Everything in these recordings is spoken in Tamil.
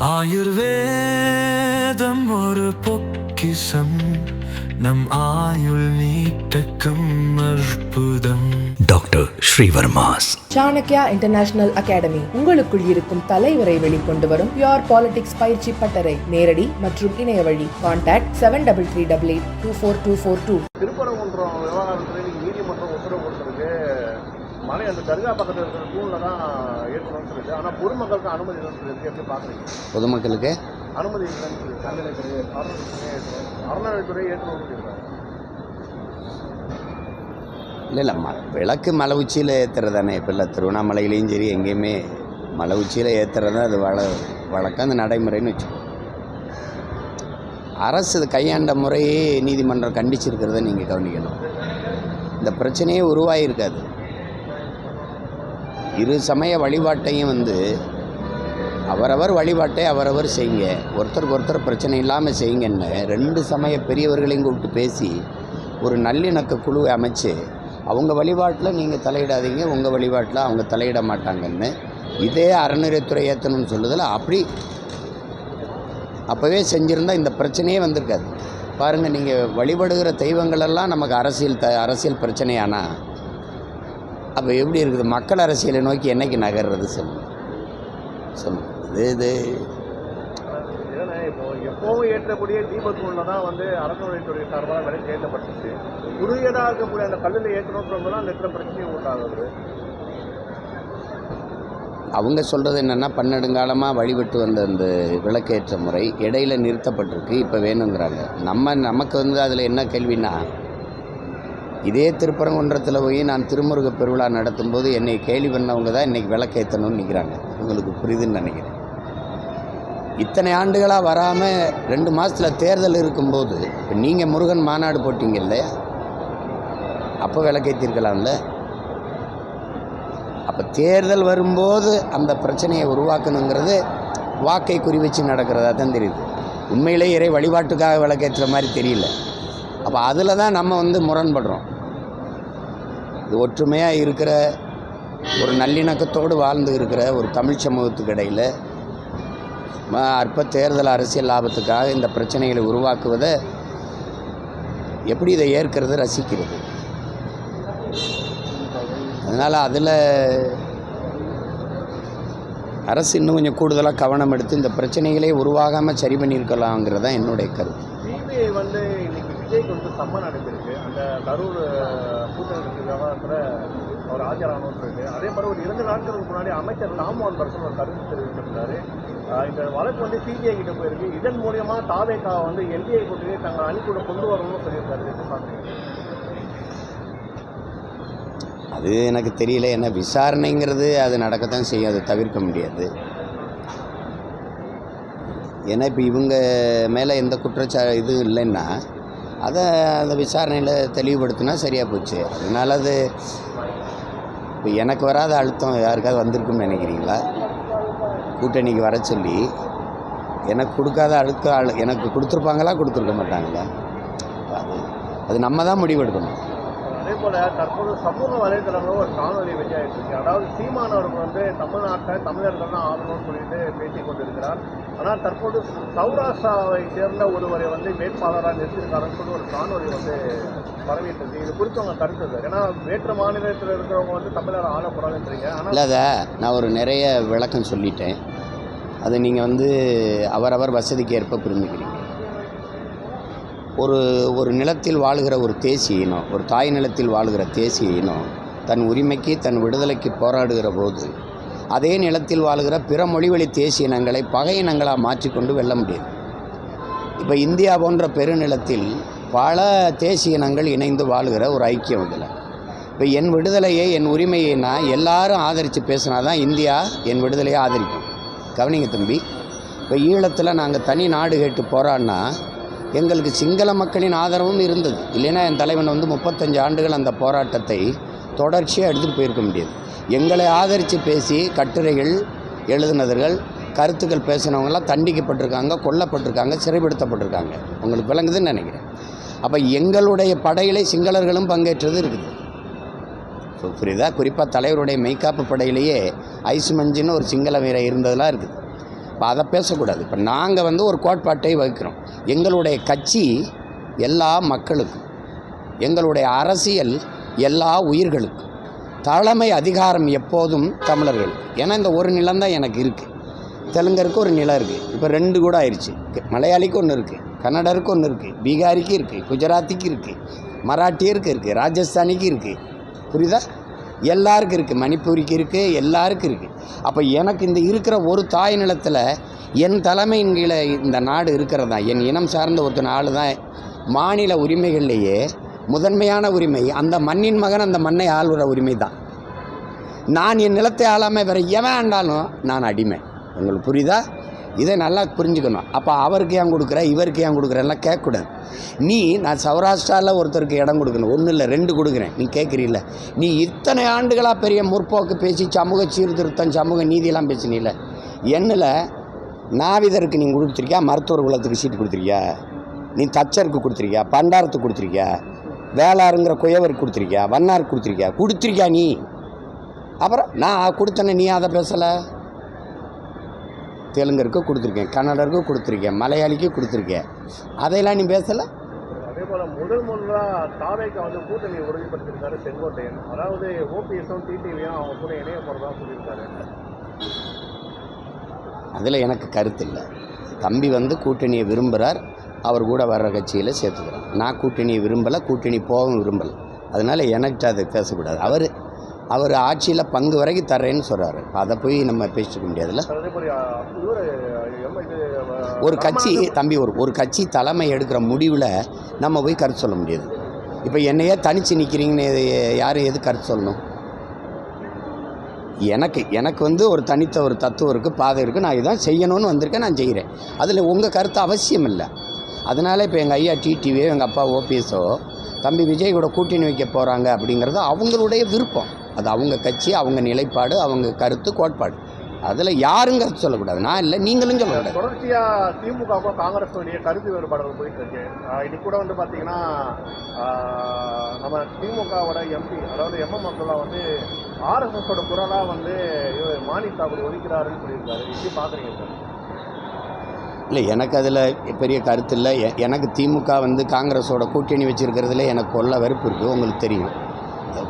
ஆயுர்வேதம் ஒரு பொக்கிஷம், நம் ஆயுள் நீட்டக்கும் அற்புதம். Doctor Srivarma's Chanakya international academy உங்களுக்குள் இருக்கும் தலைவரை வெளிக்கொண்டு வரும் பியூர் பாலிடிக்ஸ் பயிற்சி பட்டறை. நேரடி மற்றும் இணைய வழி. கான்டாக்ட் 7338824242. திருப்பரங்குன்றம் விவகாரத்தில் நீதிமன்றம் உத்தரவு கொடுத்துருக்கு. மலை அந்த தர்கா பக்கத்தில் இருக்கிற தூணில் தான் ஏற்றணும்னு சொல்லிட்டு, ஆனால் பொதுமக்களுக்கு அனுமதி இல்லைன்னு சொல்லியிருக்கு. எப்படி பார்க்குறீங்க? பொதுமக்களுக்கு அனுமதி இல்லைன்னு சொல்லி அறநிலைத்துறை அறநிலைத்துறை ஏற்றணும்னு சொல்லியிருக்காங்க. இல்லை விளக்கு மலை உச்சியில் ஏற்றுறது தானே. இப்போ இல்லை திருவண்ணாமலையிலையும் சரி எங்கேயுமே மலை உச்சியில் ஏற்றுறது அது வழக்கம், அந்த நடைமுறைன்னு வச்சுக்கோங்க. அரசு கையாண்ட முறையே நீதிமன்றம் கண்டிச்சிருக்கிறத நீங்கள் கவனிக்கணும். இந்த பிரச்சனையே உருவாகியிருக்காது. இரு சமய வழிபாட்டையும் அவரவர் வழிபாட்டை அவரவர் செய்யுங்க, ஒருத்தருக்கு ஒருத்தர் பிரச்சனை இல்லாமல் செய்யுங்கன்னு ரெண்டு சமய பெரியவர்களையும் கூப்பிட்டு பேசி ஒரு நல்லிணக்க குழுவை அமைச்சு அவங்க வழிபாட்டில் நீங்கள் தலையிடாதீங்க, உங்கள் வழிபாட்டில் அவங்க தலையிட மாட்டாங்கன்னு இதே அறநிலையத்துறை ஏற்றணும்னு சொல்லுதில் அப்படி அப்போவே செஞ்சுருந்தால் இந்த பிரச்சனையே வந்திருக்காது. பாருங்கள், நீங்கள் வழிபடுகிற தெய்வங்களெல்லாம் நமக்கு அரசியல் பிரச்சனையானா அப்போ எப்படி இருக்குது? மக்கள் அரசியலை நோக்கி என்றைக்கு நகர்றது சொல்லுங்கள். இது இப்போ எப்போவும் ஏற்றக்கூடிய தீபத்தூணில் தான் அறநிலைத்துறை சார்பாக விலைக்கு ஏற்றப்பட்டுச்சு. புதியதாக இருக்கக்கூடிய அந்த கல்லில் ஏற்றணுன்றதுலாம் அந்த இடத்துல பிரச்சனையை உண்டாகுது. அவங்க சொல்கிறது என்னென்னா, பன்னெடுங்காலமாக வழிபட்டு வந்த அந்த விளக்கேற்ற முறை இடையில் நிறுத்தப்பட்டிருக்கு, இப்போ வேணுங்கிறாங்க. நமக்கு அதில் என்ன கேள்வின்னா, இதே திருப்பரங்குன்றத்தில் போய் நான் திருமுருக பெருவிழா நடத்தும்போது என்னை கேள்வி பண்ணவங்க தான் இன்றைக்கி விளக்கேற்றணும்னு நிற்கிறாங்க. உங்களுக்கு புரியுதுன்னு நினைக்கிறேன். இத்தனை ஆண்டுகளாக வராமல் 2 மாதத்தில் தேர்தல் இருக்கும்போது இப்போ நீங்கள் முருகன் மாநாடு போட்டிங்க இல்லையா, அப்போ விளக்கேற்றிருக்கலாம்ல. அப்போ தேர்தல் வரும்போது அந்த பிரச்சனையை உருவாக்கணுங்கிறது வாக்கை குறி வச்சு நடக்கிறதா தான் தெரியுது. உண்மையிலே இறை வழிபாட்டுக்காக விளக்கேற்றுற மாதிரி தெரியல. அப்போ அதில் தான் நம்ம முரண்படுறோம். இது ஒற்றுமையாக இருக்கிற ஒரு நல்லிணக்கத்தோடு வாழ்ந்து இருக்கிற ஒரு தமிழ் சமூகத்துக்கு இடையில் அற்ப தேர்தல் அரசியல் லாபத்துக்காக இந்த பிரச்சனைகளை உருவாக்குவதை எப்படி இதை ஏற்கிறது, ரசிக்கிறது? அதனால் அதில் அரசு இன்னும் கொஞ்சம் கூடுதலாக கவனம் எடுத்து இந்த பிரச்சனைகளே உருவாகாமல் சரி பண்ணியிருக்கலாங்கிறது தான் என்னுடைய கருத்து. சிபிஐ இன்னைக்கு விஜய்க்கு சம்மன் அனுப்பியிருக்கு. அந்த கரூர் கூட்டணி விவகாரத்தில் அவர் ஆஜரானோன்னு இருக்கு. அதே மாதிரி ஒரு 2 நாட்களுக்கு முன்னாடி அமைச்சர் ராம்மோகன் பர்சன் ஒரு கருத்து தெரிவிச்சிருந்தாரு. இந்த வழக்கு சிபிஐ கிட்ட போயிருக்கு. இதன் மூலியமாக தாவேகா என்டிஏ கூட்டணி தங்கள் அணிக்குள்ள கொண்டு வரணும்னு சொல்லியிருக்காரு. அது எனக்கு தெரியல. என்ன விசாரணைங்கிறது அது நடக்கத்தான் செய்யும், அதை தவிர்க்க முடியாது. ஏன்னா இப்போ இவங்க மேலே எந்த இது இல்லைன்னா அதை அந்த விசாரணையில் தெளிவுபடுத்தினா சரியாக போச்சு. அதனால் அது இப்போ எனக்கு வராத அழுத்தம் யாருக்காவது வந்திருக்குன்னு நினைக்கிறீங்களா? கூட்டணிக்கு வர சொல்லி எனக்கு கொடுக்காத எனக்கு கொடுத்துருப்பாங்களா, கொடுத்துருக்க மாட்டாங்களா? அது நம்ம தான் முடிவெடுக்கணும். அதே போல் தற்போது சமூக வலைதளங்களும் ஒரு காணொலி வெளியாகிட்டு இருக்கு. அதாவது சீமானவர்கள் தமிழ்நாட்டை தமிழர்கள் தான் ஆகணும்னு சொல்லிட்டு பேசிக் கொண்டிருக்கிறார். ஆனால் தற்போது சௌராஷ்டிராவை சேர்ந்த ஒருவரை வேட்பாளராக நிறுத்திருக்காருன்னு சொல்லி ஒரு காணொலி பரவிட்டு இருக்கு. இது குறித்து அவங்க கருத்து. ஏன்னா வேற்று மாநிலத்தில் இருக்கிறவங்க தமிழர் ஆளக்கூடாதுன்றீங்க. ஆனால் அதை நான் ஒரு நிறைய விளக்கம் சொல்லிட்டேன். அதை நீங்கள் அவரவர் வசதிக்கு ஏற்ப புரிஞ்சுக்கிறீங்க. ஒரு நிலத்தில் வாழ்கிற ஒரு தேசிய இனம், ஒரு தாய் நிலத்தில் வாழ்கிற தேசிய இனம் தன் உரிமைக்கு தன் விடுதலைக்கு போராடுகிற போது அதே நிலத்தில் வாழ்கிற பிற மொழிவழி தேசிய இனங்களை பகை இனங்களாக மாற்றிக்கொண்டு வெல்ல முடியும். இப்போ இந்தியா போன்ற பெருநிலத்தில் பல தேசிய இனங்கள் இணைந்து வாழ்கிற ஒரு ஐக்கியம் இதில். இப்போ என் விடுதலையை என் உரிமையை நான் எல்லாரும் ஆதரித்து பேசினா தான் இந்தியா என் விடுதலையை ஆதரிக்கும். கவனிங்க தம்பி, இப்போ ஈழத்தில் நாங்கள் தனி நாடு கேட்டு போராடினா எங்களுக்கு சிங்கள மக்களின் ஆதரவும் இருந்தது. இல்லைன்னா என் தலைவன் 35 ஆண்டுகள் அந்த போராட்டத்தை தொடர்ச்சியாக எடுத்துகிட்டு போயிருக்க முடியாது. எங்களை ஆதரித்து பேசி கட்டுரைகள் எழுதினவர்கள், கருத்துக்கள் பேசினவங்களாம் தண்டிக்கப்பட்டிருக்காங்க, கொல்லப்பட்டிருக்காங்க, சிறைப்படுத்தப்பட்டிருக்காங்க. உங்களுக்கு விளங்குதுன்னு நினைக்கிறேன். அப்போ எங்களுடைய படையிலே சிங்களர்களும் பங்கேற்றது இருக்குது. புரியுதா? குறிப்பாக தலைவருடைய மெய்காப்பு படையிலேயே ஐசுமஞ்சின்னு ஒரு சிங்கள வீரர் இருந்ததெல்லாம் இருக்குது. இப்போ அதை பேசக்கூடாது. இப்போ நாங்கள் வந்து ஒரு கோட்பாட்டை வகுக்கிறோம். எங்களுடைய கட்சி எல்லா மக்களுக்கும், எங்களுடைய அரசியல் எல்லா உயிர்களுக்கும், தலைமை அதிகாரம் எப்போதும் தமிழர்களுக்கு. ஏன்னா இந்த ஒரு நிலம் தான் எனக்கு இருக்குது, தெலுங்கருக்கு ஒரு நிலம் இருக்குது, இப்போ 2 கூட ஆயிடுச்சு. மலையாளிக்கு ஒன்று இருக்குது, கன்னடருக்கு ஒன்று இருக்குது, பீகாரிக்கு இருக்குது, குஜராத்திக்கு இருக்குது, மராட்டியருக்கு இருக்குது, ராஜஸ்தானிக்கு இருக்குது, புரியுதா? எல்லாருக்கும் இருக்குது, மணிப்பூரிக்கு இருக்குது, எல்லாருக்கும் இருக்குது. அப்போ எனக்கு இந்த இருக்கிற ஒரு தாய் நிலத்தில் என் தலைமையின் கீழே இந்த நாடு இருக்கிறதா, என் இனம் சார்ந்த ஒருத்தன் ஆள் தான் மாநில உரிமைகள்லேயே முதன்மையான உரிமை. அந்த மண்ணின் மகன் அந்த மண்ணை ஆளுற உரிமை தான். நான் என் நிலத்தை ஆளாமல் வேறு எவன் ஆண்டாலும் நான் அடிமை. உங்களுக்கு புரியுதா? இதை நல்லா புரிஞ்சுக்கணும். அப்போ அவருக்கு ஏன் கொடுக்குற, இவருக்கு ஏன் கொடுக்குறேன்லாம் கேட்கக்கூடாது. நான் சௌராஷ்டிராவில் ஒருத்தருக்கு இடம் கொடுக்கணும், 1 இல்லை 2 கொடுக்குறேன், நீ கேட்குறீல்ல. நீ இத்தனை ஆண்டுகளாக பெரிய முற்போக்கு பேசி சமூக சீர்திருத்தம், சமூக நீதியெல்லாம் பேசினீல. என்னில் நாவிதருக்கு நீ கொடுத்துருக்கியா, மருத்துவர் குலத்துக்கு சீட்டு கொடுத்துருக்கியா, நீ தச்சருக்கு கொடுத்துருக்கியா, பண்டாரத்துக்கு கொடுத்துருக்கியா, வேளாருங்கிற குயவருக்கு கொடுத்துருக்கியா, வண்ணாருக்கு கொடுத்துருக்கியா நீ? அப்புறம் நான் கொடுத்தேன்னு நீ அதை பேசலை. தெலுங்கருக்கு கொடுத்துருக்கேன், கன்னடருக்கு கொடுத்துருக்கேன், மலையாளிக்கு கொடுத்துருக்கேன், அதையெல்லாம் நீ பேசலை. அதே போல் முதலாக தாவேக்கு வந்து கூட்டணி உறுதிப்படுத்தியிருக்காரு செங்கோட்டையன். அதாவது ஓபிஎஸும் டிடிவியும் அவங்க கூட இணைய போகிறதா சொல்லியிருக்காரு. அதில் எனக்கு கருத்து இல்லை. தம்பி வந்து கூட்டணியை விரும்புகிறார், அவர் கூட வர்ற கட்சியில் சேர்த்துக்கிறார். நான் கூட்டணியை விரும்பலை, கூட்டணி போகவும் விரும்பலை. அதனால் எனக்கு அதை பேசக்கூடாது. அவர் ஆட்சியில் பங்கு வரைக்கும் தர்றேன்னு சொல்கிறாரு. அதை போய் நம்ம பேசிக்க முடியாதுல்ல. ஒரு கட்சி தம்பி, ஒரு கட்சி தலைமை எடுக்கிற முடிவில் நம்ம போய் கருத்து சொல்ல முடியாது. இப்போ என்னையே தனித்து நிற்கிறீங்கன்னு யாரும் எது கருத்து சொல்லணும்? எனக்கு வந்து ஒரு தனித்த ஒரு தத்துவம் இருக்குது, பாதை இருக்குது, நான் இதான் செய்யணும்னு வந்திருக்கேன், நான் செய்கிறேன். அதில் உங்கள் கருத்து அவசியம் இல்லை. அதனால் இப்போ எங்கள் ஐயா டிடிவியோ எங்கள் அப்பா ஓபிஎஸோ தம்பி விஜய் கூட கூட்டணி வைக்க போகிறாங்க அப்படிங்கிறது அவங்களுடைய விருப்பம். அது அவங்க கட்சி, அவங்க நிலைப்பாடு, அவங்க கருத்து, கோட்பாடு. அதில் யாரும் கருத்து சொல்லக்கூடாது. நான் இல்லை, நீங்களும் சொல்லக்கூடாது. தொடர்ச்சியாக திமுகவுக்கும் காங்கிரஸுடைய கருத்து வேறுபாடுகள் போயிட்டு இருக்கு. இன்னைக்கு கூட வந்து பார்த்தீங்கன்னா நம்ம திமுகவோட எம்பி, அதாவது எம்எம் அப்துல்லா வந்து ஆர்எஸ்எஸோட குரலாக வந்து மாணிக் தாக்கூர் ஒழிக்கிறாருன்னு சொல்லியிருக்காரு. எப்படி பார்க்குறீங்க சார்? இல்லை, எனக்கு அதில் பெரிய கருத்து இல்லை. எனக்கு திமுக வந்து காங்கிரஸோட கூட்டணி வச்சுருக்கிறதுல எனக்கு கொள்ள வெறுப்பு இருக்குது, உங்களுக்கு தெரியும்,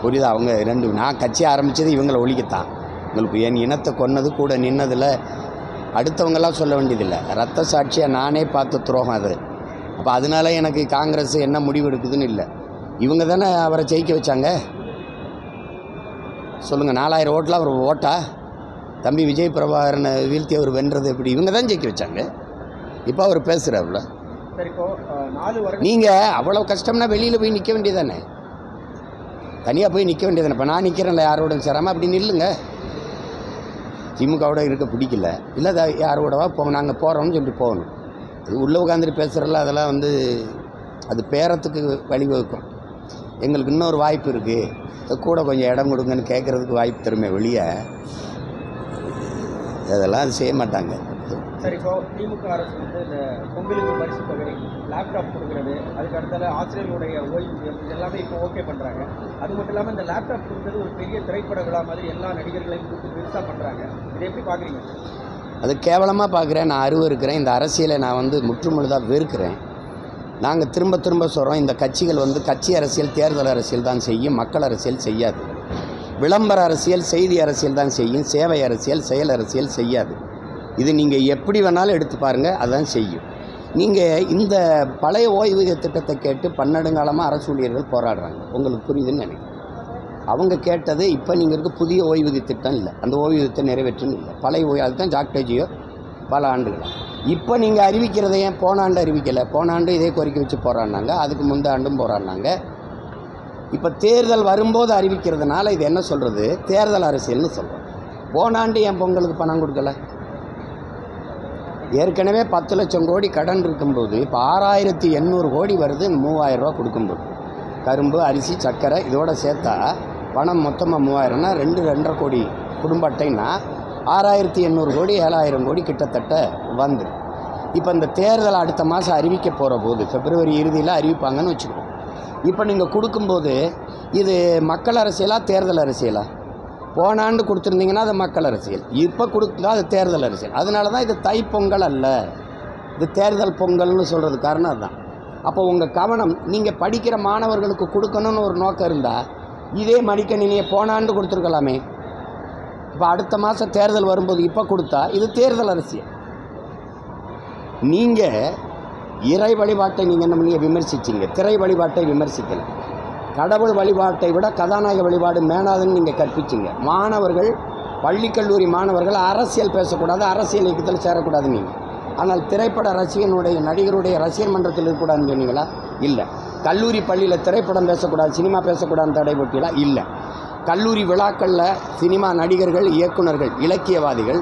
புரியுதா? அவங்க 2 நான் கட்சி ஆரம்பித்தது இவங்களை ஒழிக்கத்தான். உங்களுக்கு என் இனத்தை கொன்னது கூட நின்னதில் அடுத்தவங்கெல்லாம் சொல்ல வேண்டியதில்லை. ரத்த சாட்சியாக நானே பார்த்த துரோகம் அது. அப்போ அதனால எனக்கு காங்கிரஸ் என்ன முடிவு எடுக்குதுன்னு இல்லை. இவங்க தானே அவரை ஜெயிக்க வச்சாங்க. சொல்லுங்கள், 4000 ஓட்டில் அவர் ஓட்டா? தம்பி விஜய் பிரபாகரனை வீழ்த்தி அவர் வென்றது எப்படி? இவங்க தான் ஜெயிக்க வச்சாங்க. இப்போ அவர் பேசுகிறாருல. நீங்கள் அவ்வளோ கஷ்டம்னா வெளியில் போய் நிற்க வேண்டியதானே, தனியாக போய் நிற்க வேண்டியதானே. இப்போ நான் நிற்கிறேன்ல, யாரோட சேராமல் அப்படி நில்லுங்க. திமுகவோட இருக்க பிடிக்கல, இல்லை யாரோடவா போங்க, நாங்கள் போகிறோம்னு சொல்லிட்டு போகணும். அது உள்ளே உட்காந்துட்டு பேசுகிறல, அதெல்லாம் வந்து அது பேரத்துக்கு வழிவகுக்கும். எங்களுக்கு இன்னொரு வாய்ப்பு இருக்குது, கூட கொஞ்சம் இடம் கொடுங்கன்னு கேட்குறதுக்கு வாய்ப்பு தருமே வெளியே, அதெல்லாம் செய்ய மாட்டாங்க. சரி, இப்போ திமுக அரசு வந்து இந்த பொங்கலுக்கு பரிசு தொகை, லேப்டாப் கொடுக்குறது, அதுக்கு அடுத்தால ஆசிரியர்களுடைய ஓய்வூதியம், இது எல்லாமே இப்போ ஓகே பண்ணுறாங்க. அது மட்டும் இல்லாமல் இந்த லேப்டாப் கொடுக்குறது ஒரு பெரிய திரைப்பட விழா மாதிரி எல்லா நடிகர்களையும் கொடுத்து பெருசாக பண்ணுறாங்க. இதை எப்படி பார்க்குறீங்க? அது கேவலமாக பார்க்குறேன். நான் இருக்கிறேன். இந்த அரசியலை நான் வந்து முற்றுமுழுதாக வெறுக்கிறேன். நாங்கள் திரும்ப திரும்ப சொல்கிறோம், இந்த கட்சிகள் வந்து கட்சி அரசியல், தேர்தல் அரசியல் தான் செய்யும், மக்கள் அரசியல் செய்யாது. விளம்பர அரசியல், செய்தி அரசியல் தான் செய்யும், சேவை அரசியல், செயல் அரசியல் செய்யாது. இது நீங்கள் எப்படி வேணாலும் எடுத்து பாருங்கள், அதுதான் செய்யும். நீங்கள் இந்த பழைய ஓய்வூதிய திட்டத்தை கேட்டு பன்னெடுங்காலமாக அரசு ஊழியர்கள் போராடுறாங்க. உங்களுக்கு புரியுதுன்னு நினைக்கிறேன். அவங்க கேட்டது இப்போ நீங்கள் இருக்க புதிய ஓய்வூதிய திட்டம் இல்லை, அந்த ஓய்வூதியத்தை நிறைவேற்றுன்னு இல்லை, பழைய அதுதான் ஜாக்டேஜியோ பல ஆண்டுகளாக. இப்போ நீங்கள் அறிவிக்கிறதை ஏன் போன ஆண்டு அறிவிக்கலை? போன ஆண்டு இதே கோரிக்கை வச்சு போராடினாங்க, அதுக்கு முந்த ஆண்டும் போராடினாங்க. இப்போ தேர்தல் வரும்போது அறிவிக்கிறதுனால இது என்ன சொல்கிறது? தேர்தல் அரசியல்னு சொல்கிறோம். போன ஆண்டு என் பொங்கலுக்கு பணம் கொடுக்கல. ஏற்கனவே 10 லட்சம் கோடி கடன் இருக்கும்போது இப்போ 6800 கோடி வருது. 3000 ரூபா கொடுக்கும்போது கரும்பு, அரிசி, சர்க்கரை இதோட சேர்த்தா பணம் மொத்தமாக 3000னா 2.5 கோடி குடும்ப அட்டைன்னா 6800 கோடி 7000 கோடி கிட்டத்தட்ட வந்து. இப்போ இந்த தேர்தல் அடுத்த மாதம் அறிவிக்க போகிற போது பிப்ரவரி இறுதியில் அறிவிப்பாங்கன்னு வச்சுக்கோங்க. இப்போ நீங்கள் கொடுக்கும்போது இது மக்கள் அரசியலா தேர்தல் அரசியலா? போன ஆண்டு கொடுத்துருந்தீங்கன்னா அது மக்கள் அரசியல், இப்போ கொடுத்தா அது தேர்தல் அரசியல். அதனால தான் இது தைப்பொங்கல் அல்ல, இது தேர்தல் பொங்கல்னு சொல்கிறது காரணம் அதுதான். அப்போ உங்கள் கவனம் நீங்கள் படிக்கிற மாணவர்களுக்கு கொடுக்கணும்னு ஒரு நோக்கம் இருந்தால் இதே மடிக்கணினியை போன ஆண்டு கொடுத்துருக்கலாமே. இப்போ அடுத்த மாதம் தேர்தல் வரும்போது இப்போ கொடுத்தா இது தேர்தல் அரசியல். நீங்கள் இறை வழிபாட்டை நீங்கள் என்ன பண்ணி விமர்சிச்சிங்க, திரை வழிபாட்டை விமர்சிக்கலை. கடவுள் வழிபாட்டை விட கதாநாயக வழிபாடு மேனாதுன்னு நீங்கள் கற்பிச்சிங்க. மாணவர்கள், பள்ளி கல்லூரி மாணவர்கள் அரசியல் பேசக்கூடாது, அரசியல் இயக்கத்தில் சேரக்கூடாது நீங்கள். ஆனால் திரைப்பட ரசிகனுடைய நடிகருடைய ரசிகர் மன்றத்தில் இருக்கக்கூடாதுன்னு சொன்னீங்களா? இல்லை. கல்லூரி பள்ளியில் திரைப்படம் பேசக்கூடாது, சினிமா பேசக்கூடாதுன்னு தடை போட்டீங்களா? இல்லை. கல்லூரி விழாக்களில் சினிமா நடிகர்கள், இயக்குநர்கள், இலக்கியவாதிகள்,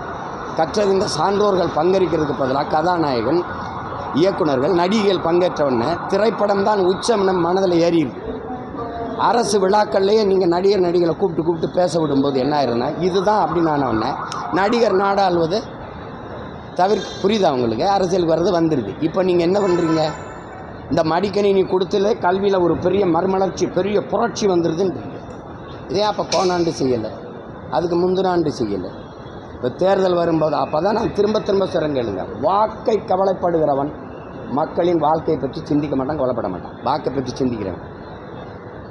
கற்றறிந்த சான்றோர்கள் பங்கேற்கிறதுக்கு பதிலாக கதாநாயகன், இயக்குநர்கள், நடிகைகள் பங்கேற்றவுடனே திரைப்படம் தான் உச்சம் நம் மனதில் ஏறியிருக்கு. அரசு விழாக்கள்லேயே நீங்கள் நடிகர்களை கூப்பிட்டு பேச விடும்போது என்ன ஆயிருந்தா இதுதான் அப்படின்னு ஆனவுடனே நடிகர் நாடாள்வது புரியுதா உங்களுக்கு? அரசியலுக்கு வர்றது வந்துடுது. இப்போ நீங்கள் என்ன பண்ணுறீங்க? இந்த மடிக்கணினி கொடுத்துல கல்வியில் ஒரு பெரிய மறுமலர்ச்சி, பெரிய புரட்சி வந்துடுதுன்றீங்க. இதே அப்போ போனாண்டு செய்யலை, அதுக்கு முந்தின ஆண்டு செய்யலை. இப்போ தேர்தல் வரும்போது அப்போ தான் நான் திரும்ப சிறங்கேளுங்க. வாக்கை கவலைப்படுகிறவன் மக்களின் வாழ்க்கையை பற்றி சிந்திக்க மாட்டான், கவலைப்பட மாட்டான். வாக்கை பற்றி சிந்திக்கிறவன்,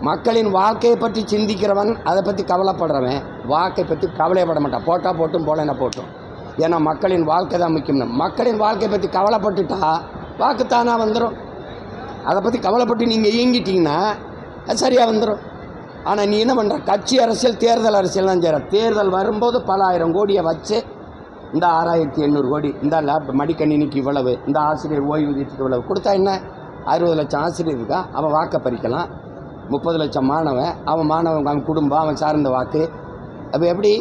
மக்களின் வாழ்க்கையை பற்றி சிந்திக்கிறவன், அதை பற்றி கவலைப்படுறவன் வாக்கை பற்றி கவலைப்பட மாட்டான். போட்டால் போட்டும், போலன்னா போட்டும். ஏன்னா மக்களின் வாழ்க்கை தான் முக்கியம். மக்களின் வாழ்க்கையை பற்றி கவலைப்பட்டுட்டா வாக்கு தானாக வந்துடும். அதை பற்றி கவலைப்பட்டு நீங்கள் இயங்கிட்டீங்கன்னா அது சரியாக வந்துடும். ஆனால் நீ என்ன பண்ணுற? கட்சி அரசியல், தேர்தல் அரசியல் தான் செய்கிற. தேர்தல் வரும்போது பல ஆயிரம் கோடியை வச்சு இந்த 6800 கோடி, இந்த மடிக்கணினிக்கு இவ்வளவு, இந்த ஆசிரியர் ஓய்வூதியத்துக்கு இவ்வளவு கொடுத்தா என்ன? 60 லட்சம் ஆசிரியர் இருக்கா, அவன் வாக்கை பறிக்கலாம். 30 லட்சம் மாணவன், அவன் குடும்பம், அவன் சார்ந்த வாக்கு. அப்போ எப்படி?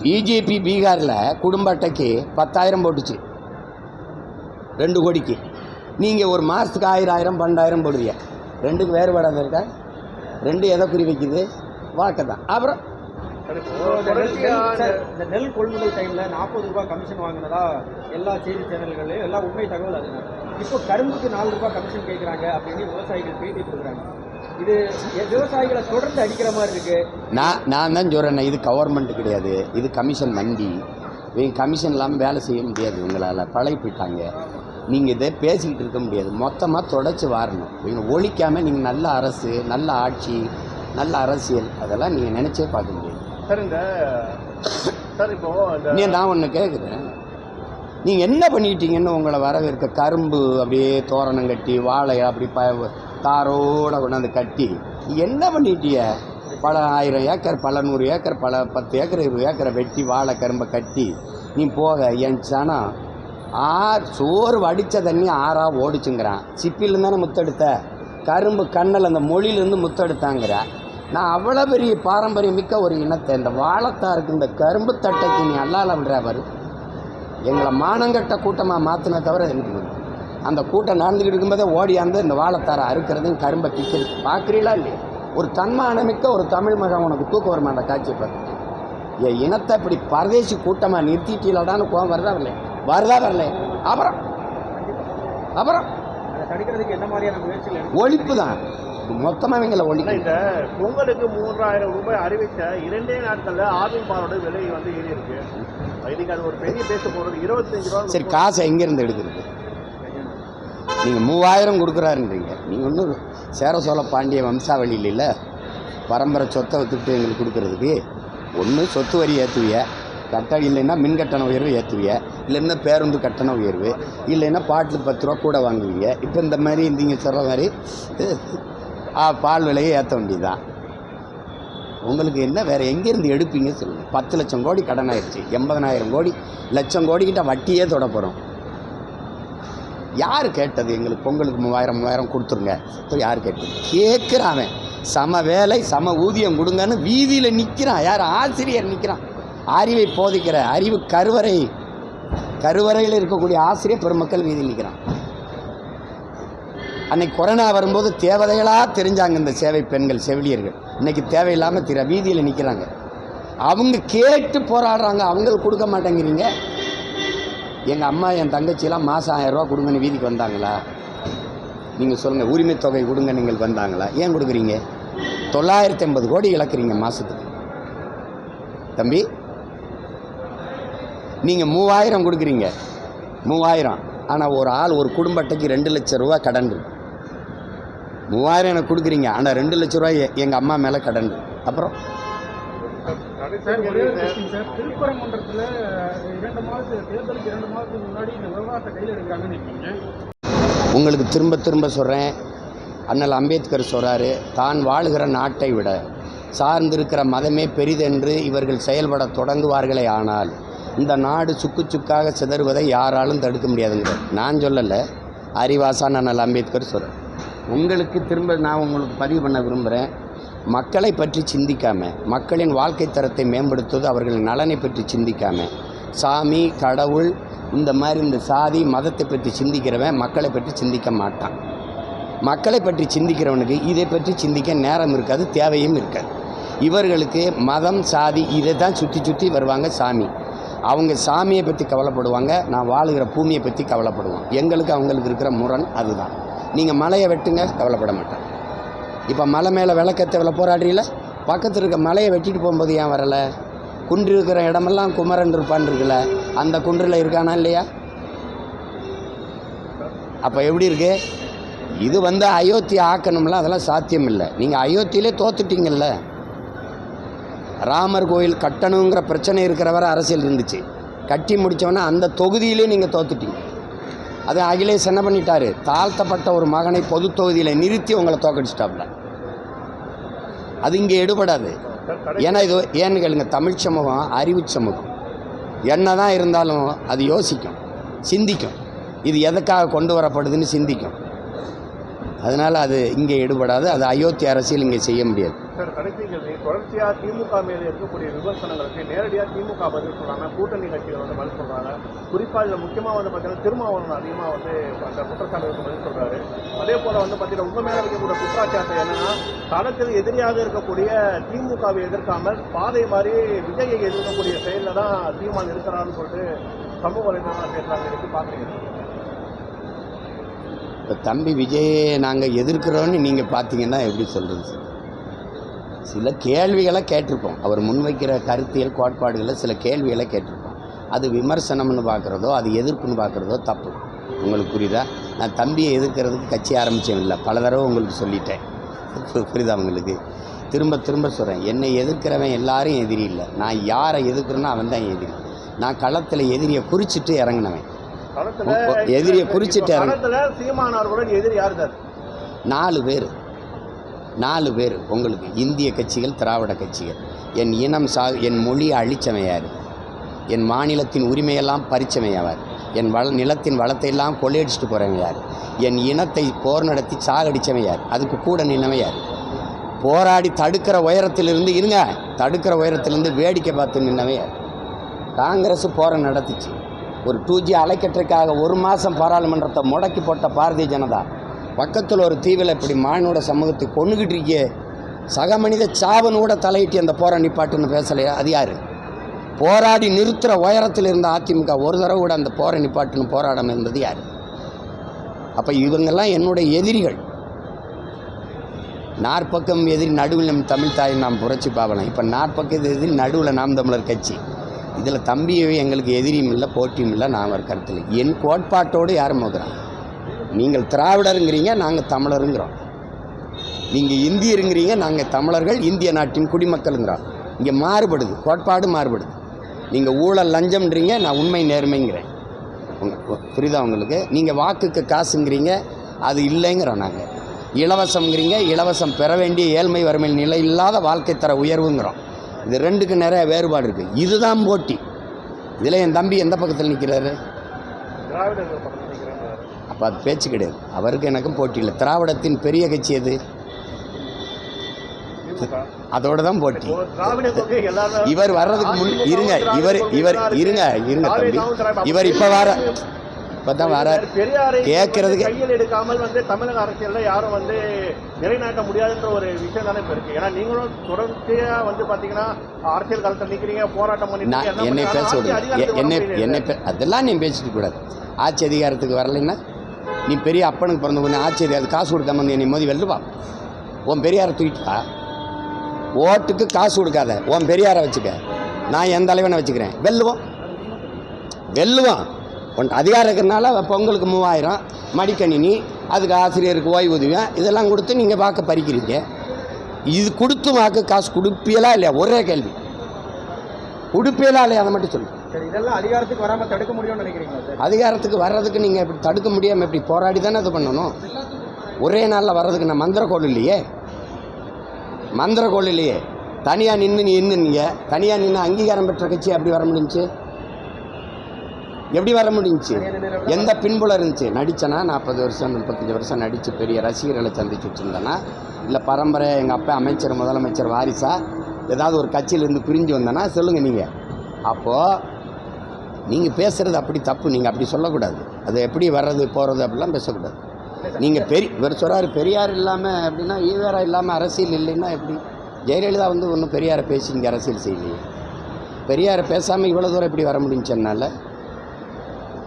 பிஜேபி பீகாரில் குடும்ப அட்டைக்கு 10,000 போட்டுச்சு, 2 கோடிக்கு. நீங்கள் ஒரு மாதத்துக்கு 1000 12,000 போடுவீங்க. ரெண்டுக்கு வேறுபாடாக இருக்கா? ரெண்டு எதை குறி வைக்குது? வாக்கை தான். அப்புறம் இந்த நெல் கொள்முதல் டைமில் 40 ரூபாய் கமிஷன் வாங்கினதா எல்லா செய்தி சேனல்களையும் எல்லாம் உண்மை தகவல். அது இப்போ கரும்புக்கு 4 ரூபாய் கமிஷன் கேட்குறாங்க அப்படின்னு விவசாயிகள் பேட்டி கொடுக்குறாங்க. இது விவசாயிகளை தொடர்ந்து அடிக்கிற மாதிரி இருக்கு. நான் தான் சொல்கிறேன், இது கவர்மெண்ட் கிடையாது, இது கமிஷன் மண்டி. இவங்க கமிஷன் இல்லாமல் வேலை செய்ய முடியாது. உங்களால் பழகி போயிட்டாங்க. நீங்கள் இதை பேசிக்கிட்டு இருக்க முடியாது. மொத்தமாக தொடச்சி வாரணும். இவங்க ஒழிக்காமல் நீங்கள் நல்ல அரசு, நல்ல ஆட்சி, நல்ல அரசியல் அதெல்லாம் நீங்கள் நினச்சே பார்க்க முடியாது. சார் இப்போ நான் ஒன்று கேட்குறேன், நீங்கள் என்ன பண்ணிட்டீங்கன்னு உங்களை வரவேற்க கரும்பு அப்படியே தோரணம் கட்டி, வாழை அப்படி தாரோடு கொண்டாந்து கட்டி என்ன பண்ணிட்டிய? பல 1000 ஏக்கர், பல 100 ஏக்கர், பல 10 ஏக்கர், 20 ஏக்கரை வெட்டி வாழை கரும்பை கட்டி நீ போக என் சனம் சோறு வடித்த தண்ணி ஆறாக ஓடிச்சுங்கிறான். சிப்பிலேருந்து தானே முத்தெடுத்த, கரும்பு கண்ணில் அந்த மொழியிலேருந்து முத்தெடுத்தாங்கிற. நான் அவ்வளோ பெரிய பாரம்பரியம் மிக்க ஒரு இனத்தை இந்த வாழைத்தாருக்கு இந்த கரும்பு தட்டைக்கு நீ அல்லால விடுற பாரு. எங்களை மானங்கட்ட கூட்டமாக மாற்றின தவிர எனக்கு அந்த கூட்டம் நடந்துக்கிட்டு இருக்கும்போதே ஓடியாந்து இந்த வாழைத்தாரை அறுக்கிறதையும் கரும்பை பிக்கிறது பார்க்குறீங்களா இல்லையா? ஒரு தன்மானமிக்க ஒரு தமிழ் மகன் உனக்கு தூக்கம் வருமா அந்த காட்சியை பார்த்து? என் இனத்தை இப்படி பரதேசி கூட்டமாக நிறுத்திட்டீங்களாடான்னு கோவம் வருதா வரல? அப்புறம் தடுக்கிறதுக்கு என்ன மாதிரியான முயற்சிகள்? ஒழிப்பு தான் மொத்தமாக இவங்களை ஒழிப்பு. இந்த பொங்கலுக்கு 3000 ரூபாய் அறிவித்த 2 நாட்களில் ஆவின் பாலோட விலை வந்து ஏறி இருக்கு. இன்னைக்கு அது ஒரு பெரிய பேச போகிறது 25 ரூபா. சரி, காசை எங்கேருந்து எடுக்கிறது? நீங்கள் 3000 கொடுக்குறாருன்றீங்க. நீங்கள் ஒன்றும் சேர சோழ பாண்டிய வம்சாவளியில் இல்லை, பரம்பரை சொத்தை வித்துக்கிட்டு எங்களுக்கு கொடுக்குறதுக்கு. ஒன்று சொத்து வரி ஏற்றுவிய, கட்டணம் இல்லைன்னா மின் கட்டண உயர்வு ஏற்றுவிய, இல்லைன்னா பேருந்து கட்டண உயர்வு, இல்லைன்னா பாட்டில் 10 ரூபா கூட வாங்குவீங்க. இப்போ இந்த மாதிரி நீங்கள் சொல்கிற மாதிரி பால் விலையை ஏற்ற வேண்டியதுதான். உங்களுக்கு என்ன வேறு எங்கேருந்து எடுப்பீங்க சொல்லுங்கள்? 10 லட்சம் கோடி கடன் ஆயிடுச்சு, 80,000 கோடி, லட்சம் கோடிக்கிட்ட வட்டியே தொட போகிறோம். யார் கேட்டது? எங்களுக்கு பொங்கலுக்கு 3000 கொடுத்துருங்க. இப்போ யார் கேட்டது? கேட்குறான். சம வேலை சம ஊதியம் கொடுங்கன்னு வீதியில் நிற்கிறான். யார்? ஆசிரியர் நிற்கிறான். அறிவை போதிக்கிற அறிவு கருவறையில் இருக்கக்கூடிய ஆசிரியர் பெருமக்கள் வீதியில் நிற்கிறான். அன்னைக்கு கொரோனா வரும்போது தேவதைகளாக தெரிஞ்சாங்க இந்த சேவை பெண்கள், செவிலியர்கள். இன்றைக்கி தேவையில்லாமல் வீதியில் நிற்கிறாங்க. அவங்க கேட்டு போராடுறாங்க, அவங்களுக்கு கொடுக்க மாட்டேங்கிறீங்க. எங்கள் அம்மா என் தங்கச்சியெல்லாம் மாதம் 1000 ரூபா கொடுங்கன்னு வீதிக்கு வந்தாங்களா? நீங்கள் சொல்லுங்கள். உரிமை தொகை கொடுங்க நீங்கள் வந்தாங்களா? ஏன் கொடுக்குறீங்க? 950 கோடி இழக்கிறீங்க மாதத்துக்கு. தம்பி, நீங்கள் 3000 கொடுக்குறீங்க, 3000. ஆனால் ஒரு ஆள் ஒரு குடும்ப அட்டைக்கு 2 லட்சம் ரூபா கடன் இருக்கு. 3000 எனக்கு கொடுக்குறீங்க, ஆனால் 2 லட்ச ரூபாய் எங்கள் அம்மா மேலே கடன் இருக்கு. அப்புறம் திருப்பரங்குன்றத்தில் 2 மாதத்துக்கு தேர்தலுக்கு 2 மாதத்துக்கு முன்னாடி இந்த விவகாரத்தை கையில் எடுக்கிறாங்கன்னு நினைக்கிறீங்க? உங்களுக்கு திரும்ப திரும்ப சொல்கிறேன், அண்ணல் அம்பேத்கர் சொல்கிறாரு, தான் வாழுகிற நாட்டை விட சார்ந்திருக்கிற மதமே பெரிதென்று இவர்கள் செயல்பட தொடங்குவார்களே ஆனால் இந்த நாடு சுக்கு சுக்காக சிதறுவதை யாராலும் தடுக்க முடியாதுங்கிறார். நான் சொல்லலை, அறிவாசான் அண்ணல் அம்பேத்கர் சொல்கிறேன். உங்களுக்கு திரும்ப நான் உங்களுக்கு பதிவு பண்ண விரும்புகிறேன், மக்களை பற்றி சிந்திக்காமல், மக்களின் வாழ்க்கை தரத்தை மேம்படுத்துவது அவர்களின் நலனை பற்றி சிந்திக்காமல், சாமி கடவுள் இந்த மாதிரி இந்த சாதி மதத்தை பற்றி சிந்திக்கிறவன் மக்களை பற்றி சிந்திக்க மாட்டான். மக்களை பற்றி சிந்திக்கிறவனுக்கு இதை பற்றி சிந்திக்க நேரம் இருக்காது, தேவையும் இருக்காது. இவர்களுக்கு மதம் சாதி இதை தான் சுற்றி சுற்றி வருவாங்க. சாமி அவங்க சாமியை பற்றி கவலைப்படுவாங்க, நான் வாழுகிற பூமியை பற்றி கவலைப்படுவோம். எங்களுக்கு அவங்களுக்கு இருக்கிற முரண் அதுதான். நீங்கள் மலையை வெட்டுங்க, கவலைப்பட மாட்டேன். இப்போ மலை மேலே விளக்கத்தை போராடுறீங்கள, பக்கத்தில் இருக்க மலையை வெட்டிட்டு போகும்போது ஏன் வரலை? குன்று இருக்கிற இடமெல்லாம் குமரன் இருப்பான் இருக்குல்ல, அந்த குன்றில் இருக்கானா இல்லையா? அப்போ எப்படி இருக்கு இது? அயோத்தி ஆக்கணும்ல, அதெல்லாம் சாத்தியம் இல்லை. நீங்கள் அயோத்தியிலே தோத்துட்டீங்கல்ல. ராமர் கோயில் கட்டணுங்கிற பிரச்சனை இருக்கிற வரை அரசியல் இருந்துச்சு, கட்டி முடித்தவொன்னே அந்த தொகுதியிலே நீங்கள் தோத்துட்டீங்க. அது அகிலேஷ் என்ன பண்ணிட்டாரு, தாழ்த்தப்பட்ட ஒரு மகனை பொது தொகுதியில் நிறுத்தி உங்களை தோக்கடிச்சிட்டாப்புல. அது இங்கே எடுபடாது. ஏன்னா இது ஏன்னு கேளுங்க, தமிழ் சமூகம் அறிவு சமூகம். என்ன தான் இருந்தாலும் அது யோசிக்கும், சிந்திக்கும், இது எதுக்காக கொண்டு வரப்படுதுன்னு சிந்திக்கும். அதனால் அது இங்கே எடுபடாது. அது அயோத்தி அரசியல் இங்கே செய்ய முடியாது. சார், கடைசி கேள்வி, தொடர்ச்சியாக திமுக மேலே இருக்கக்கூடிய விமர்சனங்களுக்கு நேரடியாக திமுக பதில் சொல்கிறாங்க, கூட்டணி கட்சிகள் பதில் சொல்கிறாங்க. குறிப்பாக இதில் முக்கியமாக பார்த்தீங்கன்னா திருமாவளவன் அதிகமாக அந்த குற்றச்சாட்டுக்கு பதில் சொல்கிறாரு. அதே போல் பார்த்தீங்கன்னா உங்கள் மேலே வைக்கக்கூடிய குற்றச்சாட்டு என்னன்னா, தளத்தில் எதிரியாக இருக்கக்கூடிய திமுகவை எதிர்க்காமல் பாதை மாதிரி விஜயை எதிர்க்கக்கூடிய செயலில் தான் சீமான் இருக்கிறான்னு சொல்லிட்டு சமூக வலைதளம் பேசுகிறாங்க. எடுத்து பார்க்குறீங்க? இப்போ தம்பி விஜயை நாங்கள் எதிர்க்கிறோன்னு நீங்கள் பார்த்தீங்கன்னா எப்படி சொல்கிறது சார்? சில கேள்விகளை கேட்டிருப்போம், அவர் முன்வைக்கிற கருத்தியல் கோட்பாடுகளை சில கேள்விகளை கேட்டிருப்போம். அது விமர்சனம்னு பார்க்குறதோ அது எதிர்ப்புன்னு பார்க்குறதோ தப்பு. உங்களுக்கு புரியுதா? நான் தம்பியை எதிர்க்கிறதுக்கு கட்சி ஆரம்பித்தேன் இல்லை, பல தடவை உங்களுக்கு சொல்லிட்டேன். புரியுதா உங்களுக்கு? திரும்ப திரும்ப சொல்கிறேன், என்னை எதிர்க்கிறவன் எல்லாரும் எதிரி இல்லை. நான் யாரை எதிர்க்கிறேனோ அவன் தான் எதிரி. நான் களத்தில் எதிரியை குறிச்சிட்டு இறங்கினவன். எதிரியை குறிச்சிட்டு சீமானவர்களுடன் எதிரி யார் சார்? 4 பேர் உங்களுக்கு. இந்திய கட்சிகள், திராவிட கட்சிகள். என் இனம் என் மொழியை அழிச்சவன் யார்? என் மாநிலத்தின் உரிமையெல்லாம் பறிச்சவன் யார்? என் நிலத்தின் வளத்தை எல்லாம் கொள்ளையடிச்சிட்டு போகிறவன் யார்? என் இனத்தை போர் நடத்தி சாகடிச்சவன் யார்? அதுக்கு கூட நின்னவன் யார்? போராடி தடுக்கிற உயரத்திலிருந்து வேடிக்கை பார்த்து நின்னவன் யார்? காங்கிரஸ் போரை நடத்திச்சு. ஒரு 2G அலைக்கட்டுக்காக 1 மாதம் பாராளுமன்றத்தை முடக்கி போட்ட பாரதிய ஜனதா பக்கத்தில் ஒரு தீவில் இப்படி மானோட சமூகத்தை கொண்டுகிட்டு இருக்கே, சக மனித சாவனு கூட தலையிட்டு அந்த போரை நிப்பாட்டுன்னு பேசலையா? அது யார்? போராடி நிறுத்துகிற உயரத்தில் இருந்த அதிமுக ஒரு தடவை கூட அந்த போரை நிப்பாட்டுன்னு போராடாமல் இருந்தது யார்? அப்போ இவங்கெல்லாம் என்னுடைய எதிரிகள். நாற்பக்கம் எதிரி, நடுவில் நம் தமிழ் தாயை நாம் புரட்சி பாவலாம். இப்போ நாற்பக்கம் எதிரி, நடுவில் நாம் தமிழர் கட்சி. இதில் தம்பியவே எங்களுக்கு எதிரியும் இல்லை, போட்டியும் இல்லை. நான் ஒரு கருத்தில் என் கோட்பாட்டோடு யாரும் மோதுறாங்க. நீங்கள் திராவிடருங்கிறீங்க, நாங்கள் தமிழருங்கிறோம். நீங்கள் இந்தியருங்கிறீங்க, நாங்கள் தமிழர்கள், இந்திய நாட்டின் குடிமக்களுங்கிறோம். இங்கே மாறுபடுது, கோட்பாடு மாறுபடுது. நீங்கள் ஊழல் லஞ்சம்ன்றீங்க, நான் உண்மை நேர்மைங்கிறேன். புரியுதா உங்களுக்கு? நீங்கள் வாக்குக்கு காசுங்கிறீங்க, அது இல்லைங்கிறோம். நாங்கள் இலவசம்ங்கிறீங்க, இலவசம் பெற வேண்டிய ஏழ்மை வறுமை நிலை இல்லாத வாழ்க்கை தர உயர்வுங்கிறோம். இது ரெண்டுக்கு நிறைய வேறுபாடு இருக்குது. இதுதான் போட்டி. இதில் என் தம்பி எந்த பக்கத்தில் நிற்கிறாரு? அப்போ அது பேச்சு கிடையாது. அவருக்கு எனக்கும் போட்டி இல்லை. திராவிடத்தின் பெரிய கட்சி எது? அதோட தான் போட்டி. இவர் வர்றதுக்கு முன் இருங்க தம்பி, இவர் இப்போ இப்பதான் வர கேட்கறதுக்கு கையில் எடுக்காமல் தமிழக அரசியல்ல யாரும் நிலைநாட்ட முடியாதுன்ற ஒரு விஷயம் தானே இருக்கு. ஏன்னா நீங்களும் தொடர்ச்சியா பாத்தீங்கன்னா அரசியல் காலத்தில் நிக்கிறீங்க, போராட்டம் பண்ணி என்னை பேச விடுங்க. அதெல்லாம் நீ பேசிட்டு கூடாது. ஆட்சி அதிகாரத்துக்கு வரலைன்னா நீ பெரிய அப்பனுக்கு பிறந்த பொண்ணு ஆட்சி அதிகாரத்துக்கு காசு கொடுக்காம வந்து என்னை மோதி வெல்லுவா. உன் பெரியாரை தூக்கிட்டா, ஓட்டுக்கு காசு கொடுக்காத, உன் பெரியாரை வச்சுக்க. நான் என் தலைவனை வச்சுக்கிறேன், வெல்லுவோம். ஒன்று அதிகாரம் இருக்கிறனால பொங்கலுக்கு 3000 மடிக்கணினி, அதுக்கு ஆசிரியருக்கு ஓய்வூதியம், இதெல்லாம் கொடுத்து நீங்கள் வாக்கு பறிக்கிறீங்க. இது கொடுத்து வாக்கு காசு கொடுப்பீங்களா இல்லையா? ஒரே கேள்வி, கொடுப்பீங்களா இல்லையா? அதை மட்டும் சொல்லு. சரி, இதெல்லாம் அதிகாரத்துக்கு வராமல் தடுக்க முடியும்னு நினைக்கிறீங்களா சார்? அதிகாரத்துக்கு வர்றதுக்கு நீங்கள் எப்படி தடுக்க முடியாமல் எப்படி போராடி தானே இது பண்ணணும். ஒரே நாளில் வர்றதுக்கு நான் மந்திரக்கோள் இல்லையே. தனியாக நின்று தனியாக நின்று அங்கீகாரம் பெற்ற கட்சி அப்படி வர முடிஞ்சுச்சு? எப்படி வர முடிஞ்சுச்சு? எந்த பின்புலம் இருந்துச்சு? நடித்தனா 40 வருஷம் 35 வருஷம் நடித்து பெரிய ரசிகர்களை சந்திச்சு வச்சுருந்தேன்னா, இல்லை பரம்பரை எங்கள் அப்பா அமைச்சர் முதலமைச்சர் வாரிசா ஏதாவது ஒரு கட்சியிலேருந்து பிரிஞ்சு வந்தேன்னா சொல்லுங்கள். நீங்கள் அப்போது நீங்கள் பேசுகிறது அப்படி தப்பு, நீங்கள் அப்படி சொல்லக்கூடாது. அது எப்படி வர்றது போகிறது அப்படிலாம் பேசக்கூடாது. நீங்கள் இவர் சொல்கிறாரு பெரியார் இல்லாமல் அப்படின்னா ஈவேரா இல்லாமல் அரசியல் இல்லைன்னா எப்படி? ஜெயலலிதா வந்து ஒன்றும் பெரியாரை பேசி இங்கே அரசியல் செய்யலையே. பெரியாரை பேசாமல் இவ்வளோ தூரம் எப்படி வர முடிஞ்சதுனால?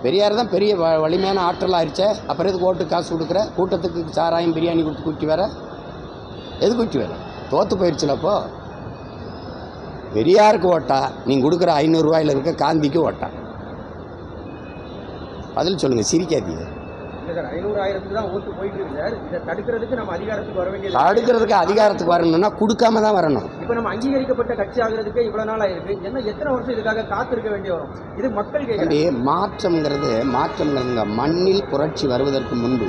பெரியார் தான் பெரிய வலிமையான ஆற்றல் ஆயிடுச்சே. அப்புறம் எதுக்கு ஓட்டு காசு கொடுக்குற? கூட்டத்துக்கு சாராயம் பிரியாணி கொடுத்து கூட்டி வர? எது கூட்டி வர? தோற்று போயிடுச்சுல. அப்போது பெரியாருக்கு ஓட்டா, நீங்கள் கொடுக்குற 500 ரூபாயில் இருக்க காந்திக்கு ஓட்டா? பதில் சொல்லுங்கள், சிரிக்காதீங்க. தடுக்கிறதுக்கு அதிகாரத்துக்கு வரணும்னா கொடுக்காம தான் வரணும். இப்போ நம்ம அங்கீகரிக்கப்பட்ட கட்சி ஆகிறதுக்கு இவ்வளோ நாள் ஆயிருக்கு, என்ன எத்தனை வருஷம் இதுக்காக காத்திருக்க வேண்டி வரும்? இது மக்கள் மாற்றம்ங்கிறது மண்ணில் புரட்சி வருவதற்கு முன்பு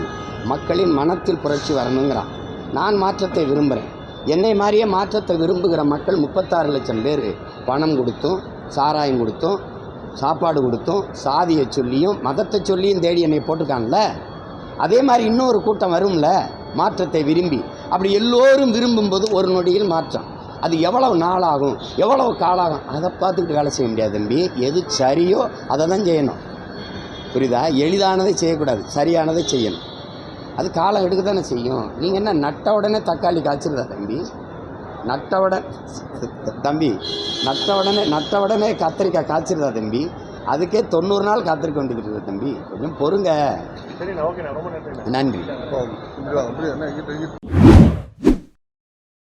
மக்களின் மனத்தில் புரட்சி வரணுங்கிறான். நான் மாற்றத்தை விரும்புகிறேன். என்னை மாதிரியே மாற்றத்தை விரும்புகிற மக்கள் 36 லட்சம் பேர் பணம் கொடுத்தும் சாராயம் கொடுத்தும் சாப்பாடு கொடுத்தும் சாதியை சொல்லியும் மதத்தை சொல்லியும் தேடி என்னை போட்டிருக்காங்கல்ல. அதே மாதிரி இன்னொரு கூட்டம் வரும்ல மாற்றத்தை விரும்பி. அப்படி எல்லோரும் விரும்பும்போது ஒரு நொடியில் மாற்றம். அது எவ்வளவு நாளாகும், எவ்வளவு காலாகும், அதை பார்த்துக்கிட்டு வேலை செய்ய முடியாது தம்பி. எது சரியோ அதை தான் செய்யணும், புரியுதா? எளிதானதை செய்யக்கூடாது, சரியானதை செய்யணும். அது காலம் எடுக்க தானே செய்யும். நீங்கள் என்ன நட்ட உடனே தக்காளி காய்ச்சிருதா தம்பி? நட்ட உடனே கத்திரிக்காய் காய்ச்சிருதா தம்பி? அதுக்கே 90 நாள் காத்திருக்க வேண்டியது இருக்குது தம்பி. கொஞ்சம் பொறுங்க. சரி, ஓகே, ரொம்ப நன்றி. நன்றி.